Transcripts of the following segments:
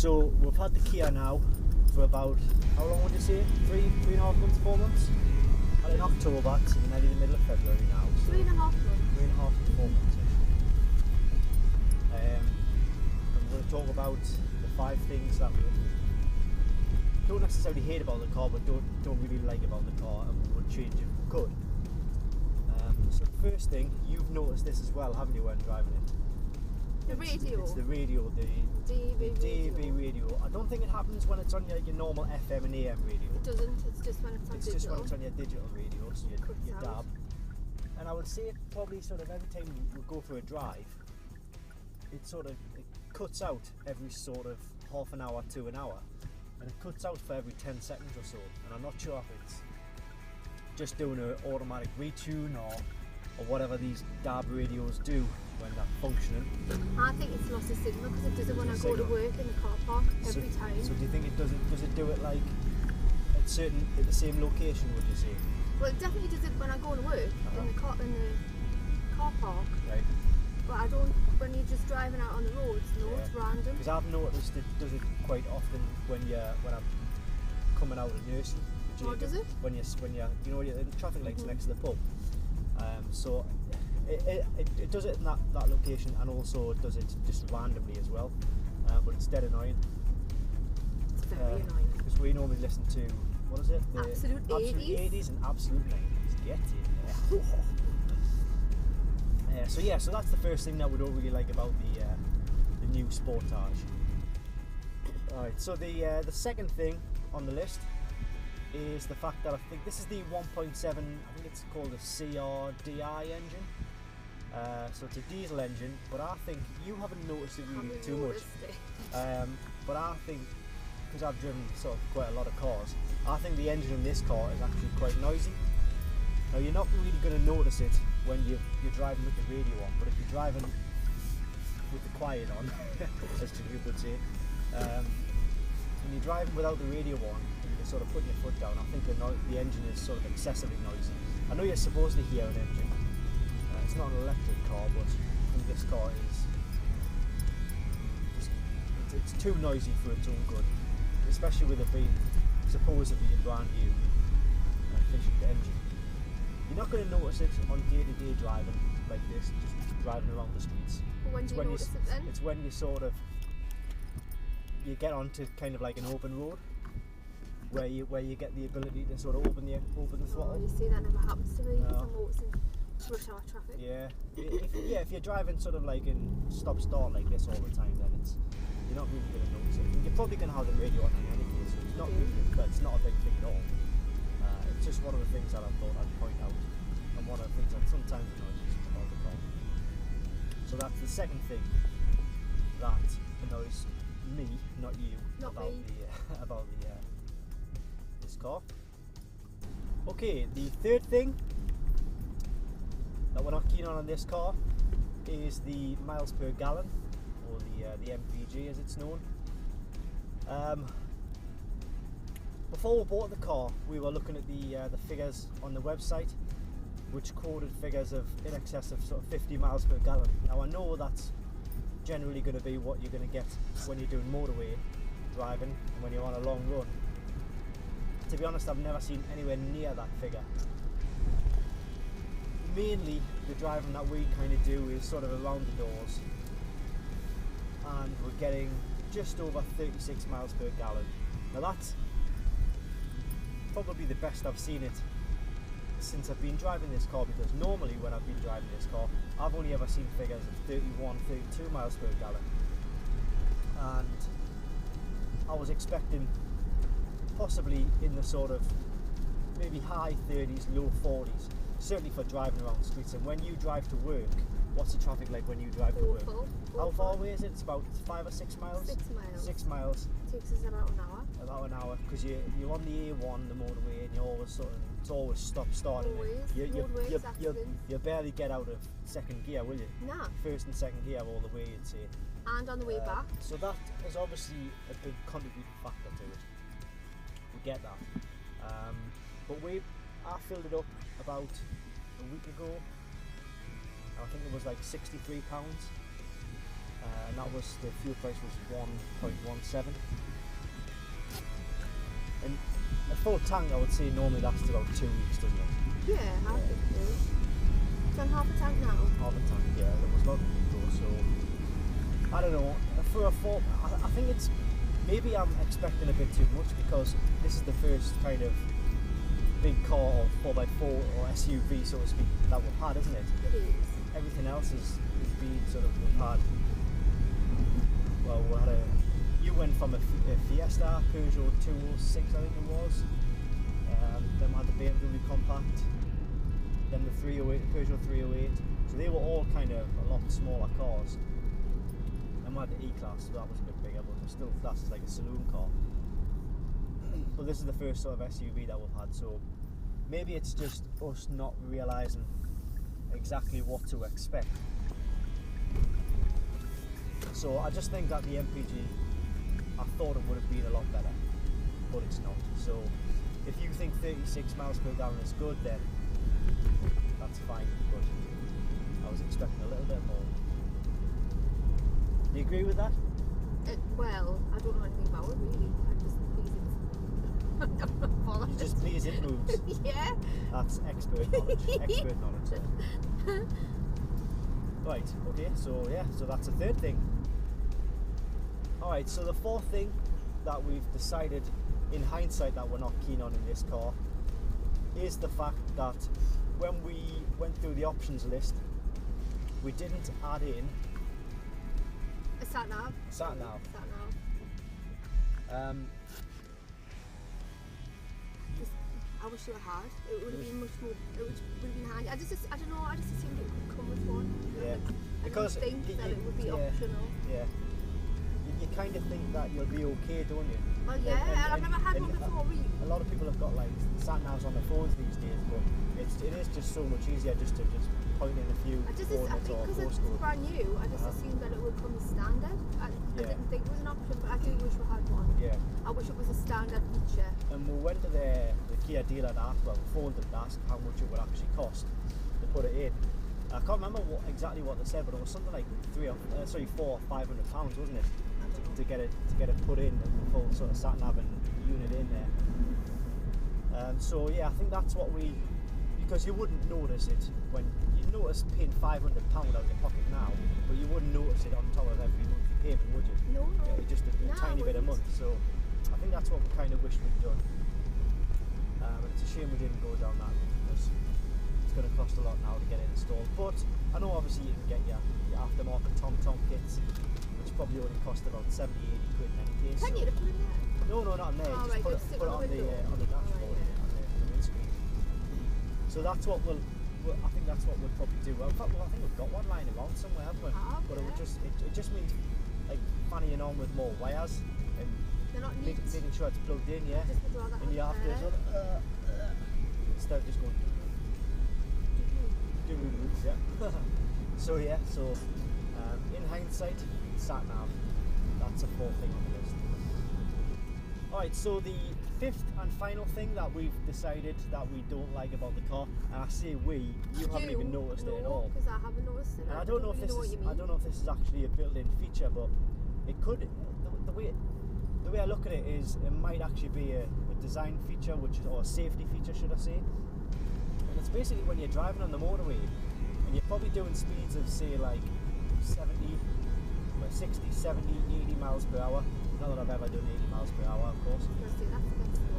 So we've had the Kia now for about, how long would you say? 3.5 months, 4 months? And in October, it's nearly the middle of February now. So 3.5 months. 3.5 to 4 months. And we're going to talk about the 5 things that we don't necessarily hate about the car, but don't really like about the car, and we would change if we could. So the first thing, you've noticed this as well, haven't you, when driving it? The radio. It's the radio, the DAB radio. I don't think it happens when it's on your normal FM and AM radio. It doesn't, it's just when it's on digital. It's just when it's on your digital radio, so your DAB. Out. And I would say it probably sort of every time we go for a drive, it cuts out every sort of half an hour to an hour. And it cuts out for every 10 seconds or so. And I'm not sure if it's just doing an automatic retune or whatever these DAB radios do when they're functioning. I think it's lost a signal because it does it when I go to work in the car park every time. So do you think it does it do it like at the same location, would you say? Well, it definitely does it when I go to work in the car park. Right. But I don't when you're just driving out on the roads. No, it's random. Because I've noticed it does it quite often when I'm coming out of nursery. What does it? When you're you're in the traffic lights next to the pub. So it does it in that location, and also it does it just randomly as well. But it's dead annoying. It's very annoying. Because we normally listen to, what is it? The Absolute 80s and Absolute 90s. Get it. So that's the first thing that we don't really like about the new Sportage. Alright, so the second thing on the list is the fact that I think this is the 1.7, I think it's called a CRDI engine. So it's a diesel engine, but I think you haven't noticed it really too much. But I think, because I've driven sort of quite a lot of cars, I think the engine in this car is actually quite noisy. Now you're not really going to notice it when you're driving with the radio on, but if you're driving with the quiet on, as you would say, when you're driving without the radio on, and you're sort of putting your foot down, I think the engine is sort of excessively noisy. I know you're supposed to hear an engine. It's not an electric car, but I think this car is it's too noisy for its own good, especially with it being supposedly a brand new efficient engine. You're not going to notice it on day-to-day driving like this, just driving around the streets. But when do you notice it then? It's when you get onto kind of like an open road where you get the ability to sort of open the throttle. Oh, you see, that never happens to me because I'm always in rush hour traffic. Yeah. If you're driving sort of like in stop-start like this all the time, then you're not really going to notice it. You're probably going to have the radio on in any case, so it's not really, but it's not a big thing at all. It's just one of the things that I thought I'd point out, and one of the things that sometimes annoys me about the car. So that's the second thing that annoys me, not you, about this car. Okay, the third thing that we're not keen on this car is the miles per gallon, or the MPG as it's known. Before we bought the car, we were looking at the figures on the website, which quoted figures of in excess of sort of 50 miles per gallon. Now I know that's generally going to be what you're going to get when you're doing motorway driving and when you're on a long run. To be honest, I've never seen anywhere near that figure. Mainly the driving that we kind of do is sort of around the doors, and we're getting just over 36 miles per gallon. Now that's probably the best I've seen it since I've been driving this car, because normally when I've been driving this car I've only ever seen figures of 31, 32 miles per gallon, and I was expecting possibly in the sort of maybe high 30s, low 40s, certainly for driving around the streets. And when you drive to work, what's the traffic like when you drive to work? How far away is it? It's about 5 or 6 miles? 6 miles. 6 miles. It takes us about an hour. About an hour, because you're on the A1, the motorway, and you're always sort of, it's always stop-starting. You barely get out of second gear, will you? Nah. First and second gear all the way, you'd say. And on the way back. So that is obviously a big contributing factor to it. We get that. But I filled it up about a week ago. I think it was like £63. and that was, the fuel price was 1.17. And a full tank, I would say, normally lasts about 2 weeks, doesn't it? Yeah, I think so. It's on half a tank now. Half a tank, yeah. That was about a week ago, so I don't know. For a four, I think it's, maybe I'm expecting a bit too much because this is the first kind of big car or 4x4 or SUV, so to speak, that we've had, isn't it? It is. Everything else has been sort of, we've had, well, we had you went from a Fiesta, Peugeot 206 I think it was, then we had the BMW Compact, then the 308, Peugeot 308, so they were all kind of a lot smaller cars. And we had the E-Class, so that was a bit bigger, but it still classed as like a saloon car. But this is the first sort of SUV that we've had, so maybe it's just us not realising exactly what to expect. So I just think that the MPG, I thought it would have been a lot better, but it's not. So if you think 36 miles per gallon is good, then that's fine, but I was expecting a little bit more. Do you agree with that? Well, I don't know anything about it really. I'm just pleased it's... I'm not bothered. Just pleased it moves. Yeah. That's expert knowledge. Expert knowledge. Yeah. Right, okay, so yeah, so that's the third thing. Alright, so the fourth thing that we've decided in hindsight that we're not keen on in this car is the fact that when we went through the options list, we didn't add in a sat nav. Sat nav. I wish you had. It would have been much more. It would have been handy. I don't know. I just assumed it would come with one. Yeah. Because I didn't think that it would be optional. Yeah. You kind of think that you'll be okay, don't you? Well, yeah, and I've never had one before. A lot of people have got like sat navs on their phones these days, but it is just so much easier just to point in a few I think coordinates or because it's postcode. brand new, I just assumed that it would come as standard. I didn't think it was an option, but I do wish we had one. Yeah. I wish it was a standard feature. And we went to the Kia dealer and asked, well, we phoned them to ask how much it would actually cost to put it in. I can't remember exactly what they said, but it was something like £400 or £500, wasn't it? To get it put in, the full sort of sat nav and unit in there. So yeah, I think that's what we, because you wouldn't notice it when you notice paying £500 out of your pocket now, but you wouldn't notice it on top of every monthly payment, would you? No. Just a tiny bit a month. So I think that's what we kind of wish we'd done. It's a shame we didn't go down that route because it's going to cost a lot now to get it installed. But I know obviously you can get your aftermarket TomTom kits, which probably only cost about 70-80 quid in any case. Can you put it in there? No, not in there. Oh, Just right, put it on the dashboard, on the windscreen. So that's what I think that's what we'll probably do. Well, in fact, I think we've got one lying around somewhere, haven't we? But it just means like fannying on with more wires and making sure it's plugged in, yeah. And you have to sort of, instead of just going yeah. So yeah, in hindsight, sat nav. That's a fourth thing on the list. Alright, so the fifth and final thing that we've decided that we don't like about the car, and I say we, you haven't even noticed it at all. Because I haven't noticed it. And I don't know if this is actually a built-in feature, but it could. The way I look at it is, it might actually be a design feature, or a safety feature, should I say? And it's basically when you're driving on the motorway, and you're probably doing speeds of say like 60, 70, 80 miles per hour. Not that I've ever done 80 miles per hour, of course.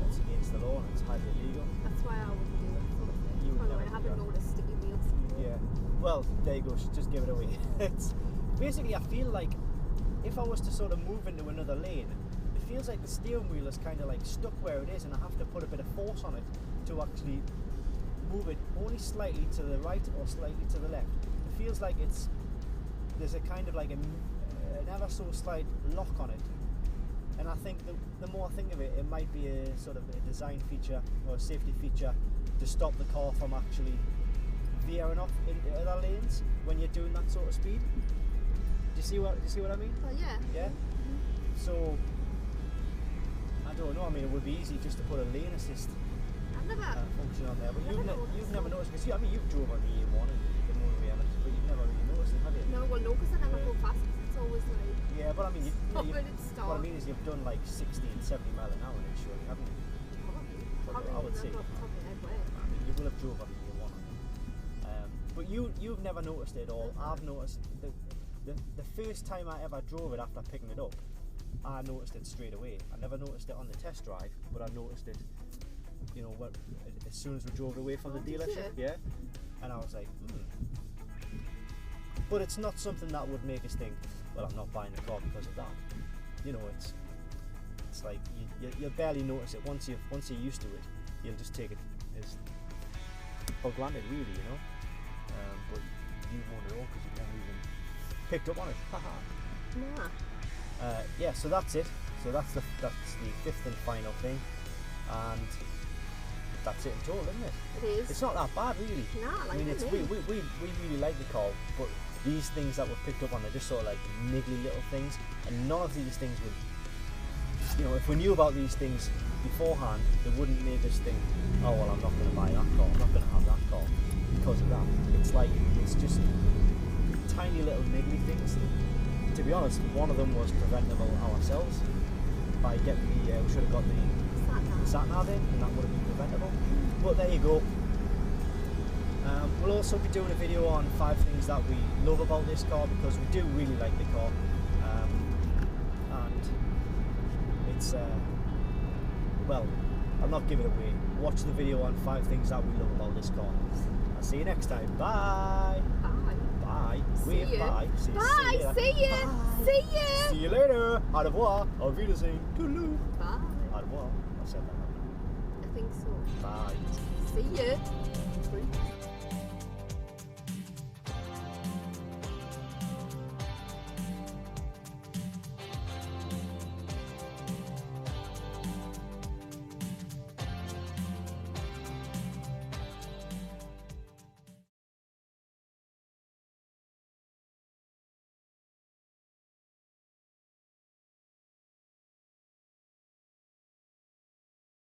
That's against the law and it's highly illegal. That's why I wouldn't do that sort of thing. By the way, I haven't noticed sticky wheels. Yeah. Well, there you go. Just give it away. It's basically, I feel like if I was to sort of move into another lane, it feels like the steering wheel is kind of like stuck where it is, and I have to put a bit of force on it to actually move it only slightly to the right or slightly to the left. It feels like there's a kind of like an ever so slight lock on it. And I think the more I think of it, it might be a sort of a design feature or a safety feature to stop the car from actually veering off into other lanes when you're doing that sort of speed. Do you see what I mean? Well, yeah. Yeah. Mm-hmm. So I don't know. I mean, it would be easy just to put a lane assist function on there, but you've never noticed, because you've drove on the A1 and the motorway, but you've never really noticed it, have you? No, well, no, because I never go fast. It's always like. Yeah, but I mean, When it starts. what I mean is you've done like 60 and 70 mile an hour in it, surely, haven't you? Probably. I would say. Off the top of my head, where? I mean, you will have drove up in year one. But you've never noticed it at all. I've noticed the first time I ever drove it after picking it up, I noticed it straight away. I never noticed it on the test drive, but I noticed it, you know, as soon as we drove it away from the dealership. Yeah, and I was like, But it's not something that would make us think, well, I'm not buying the car because of that. You know, it's like you'll barely notice it. Once you're used to it, you'll just take it as for granted, really, you know. But you won't at all because you've never even picked up on it. Nah. Yeah, so that's it. So that's the fifth and final thing, and that's it in total, isn't it? It is. It's not that bad, really. Nah, like I mean, we really like the car, but these things that we've picked up on, they're just sort of like niggly little things, and none of these things would, you know, if we knew about these things beforehand, they wouldn't make us think, oh well, I'm not going to buy that car, I'm not going to have that car because of that. It's just tiny little niggly things. To be honest, one of them was preventable ourselves by getting we should have got the sat-nav in, and that would have been preventable. But there you go. We'll also be doing a video on 5 things that we love about this car, because we do really like the car, and it's well, I'll not give it away. Watch the video on 5 things that we love about this car. I'll see you next time. Bye. Bye. Wave bye. Bye. See ya. Bye. See ya. See you later. Au revoir. Auf Wiedersehen. Toodaloo. Bye. Au revoir. I said that. I think so. Bye. See ya.